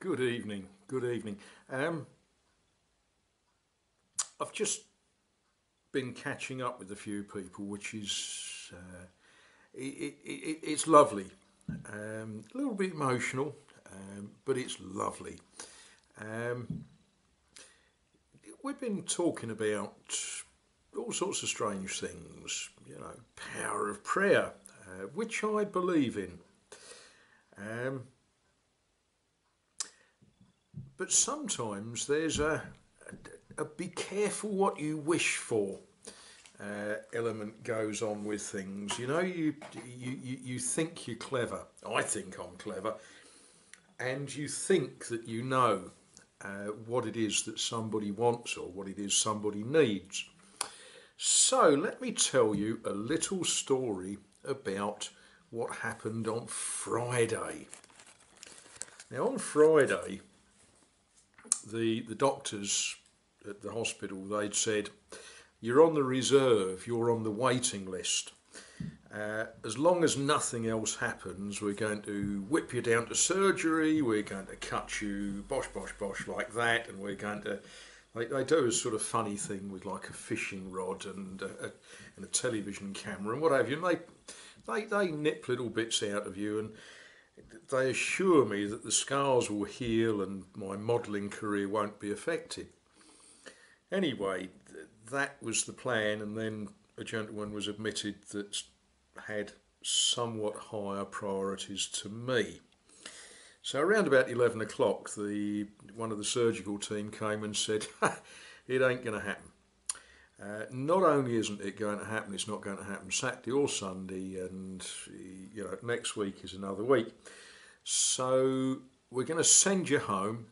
Good evening. Good evening. I've just been catching up with a few people, which is it's lovely. A little bit emotional, but it's lovely. Um, we've been talking about all sorts of strange things, power of prayer, which I believe in. Um, but sometimes there's a be careful what you wish for element goes on with things. You think you're clever. I think I'm clever, and you think that you know what it is that somebody wants or what it is somebody needs. So let me tell you a little story about what happened on Friday. Now, on Friday, the doctors at the hospital, they'd said, you're on the reserve, you're on the waiting list. As long as nothing else happens, we're going to whip you down to surgery, we're going to cut you bosh, bosh, bosh like that, and we're going to... They do a sort of funny thing with like a fishing rod and a television camera and what have you, and they nip little bits out of you, and they assure me that the scars will heal and my modelling career won't be affected. Anyway, that was the plan, and then a gentleman was admitted that had somewhat higher priorities to me. So around about 11 o'clock, one of the surgical team came and said, it ain't going to happen. Not only isn't it going to happen, it's not going to happen Saturday or Sunday, and next week is another week. So we're going to send you home.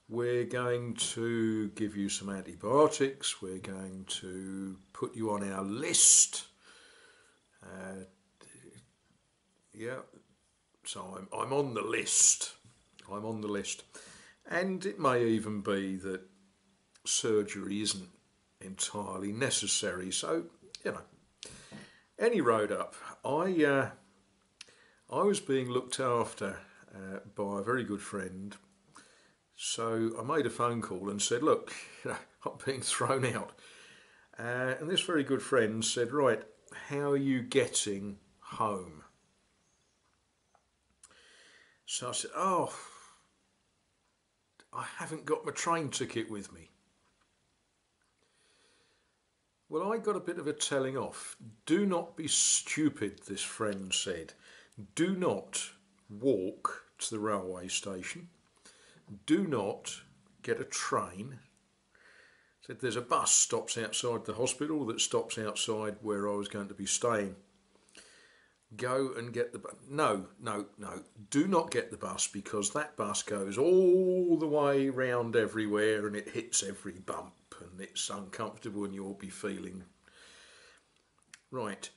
We're going to give you some antibiotics. We're going to put you on our list. So I'm on the list. I'm on the list. And it may even be that surgery isn't entirely necessary. So, any road up. I was being looked after by a very good friend. So I made a phone call and said, look, I'm being thrown out. And this very good friend said, right, how are you getting home? So I said, oh, I haven't got my train ticket with me. Well, I got a bit of a telling off. Do not be stupid, this friend said. Do not walk to the railway station. Do not get a train. Said there's a bus stops outside the hospital that stops outside where I was going to be staying. Go and get the bus. No. Do not get the bus, because that bus goes all the way round everywhere and it hits every bump and it's uncomfortable and you'll be feeling... Right.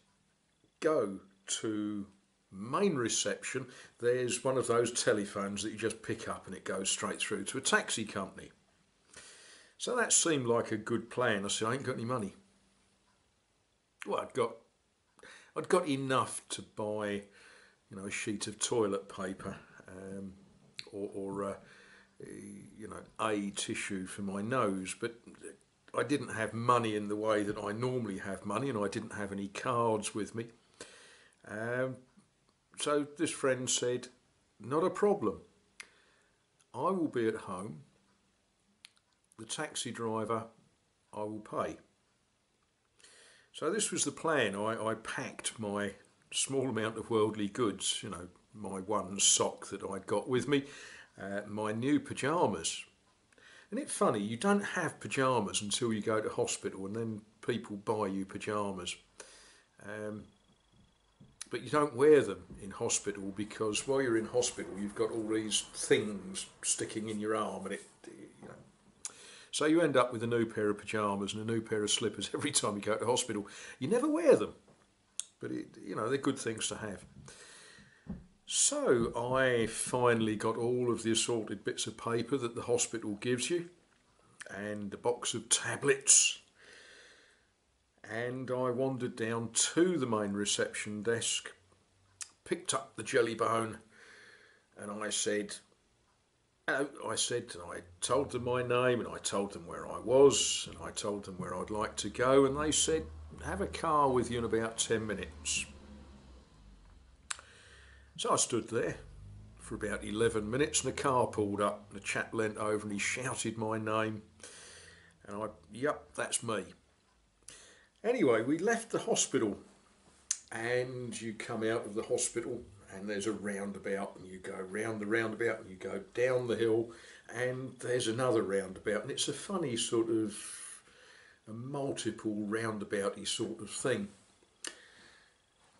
Go to main reception. There's one of those telephones that you just pick up and it goes straight through to a taxi company. So that seemed like a good plan. I said, I ain't got any money. Well, I'd got enough to buy, a sheet of toilet paper, or a tissue for my nose, but I didn't have money in the way that I normally have money, and I didn't have any cards with me. So this friend said, not a problem. I will be at home. The taxi driver, I will pay. So this was the plan. I packed my small amount of worldly goods, my one sock that I'd got with me, my new pyjamas. And it's funny, you don't have pyjamas until you go to hospital, and then people buy you pyjamas. But you don't wear them in hospital, because while you're in hospital you've got all these things sticking in your arm, and so you end up with a new pair of pyjamas and a new pair of slippers every time you go to hospital. You never wear them, but they're good things to have. So I finally got all of the assorted bits of paper that the hospital gives you, and a box of tablets, and I wandered down to the main reception desk, picked up the jelly bone, and I said, I said, and I told them my name, and I told them where I was, and I told them where I'd like to go, and they said, have a car with you in about 10 minutes. So I stood there for about 11 minutes, and a car pulled up, and a chap leant over and he shouted my name, and yep, that's me. Anyway, we left the hospital, and you come out of the hospital, and there's a roundabout, and you go round the roundabout, and you go down the hill, and there's another roundabout, and it's a funny sort of a multiple roundabouty sort of thing.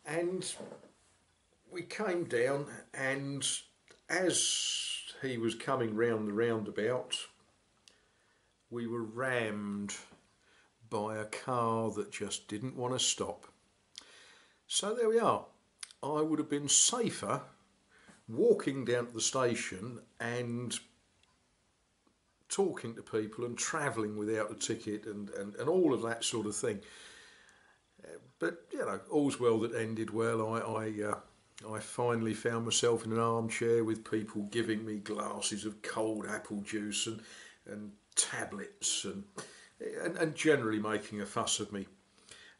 And we came down, and as he was coming round the roundabout, we were rammed by a car that just didn't want to stop. So there we are. I would have been safer walking down to the station and talking to people and travelling without a ticket and all of that sort of thing. But, you know, all's well that ended well. I finally found myself in an armchair with people giving me glasses of cold apple juice and tablets and generally making a fuss of me.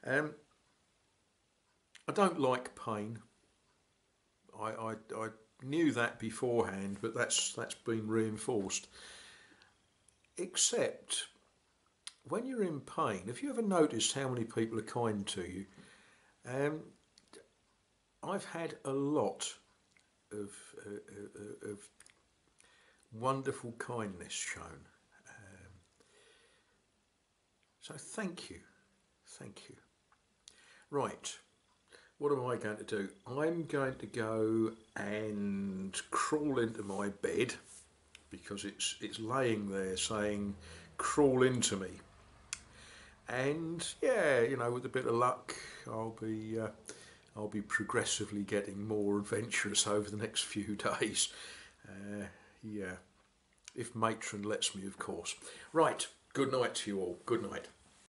I don't like pain. I knew that beforehand, but that's been reinforced. Except when you're in pain, have you ever noticed how many people are kind to you? I've had a lot of wonderful kindness shown. So thank you. Right. What am I going to do? I'm going to go and crawl into my bed because it's laying there saying crawl into me. And yeah, you know, with a bit of luck, I'll be progressively getting more adventurous over the next few days. Yeah, if Matron lets me, of course. Right, good night to you all. Good night.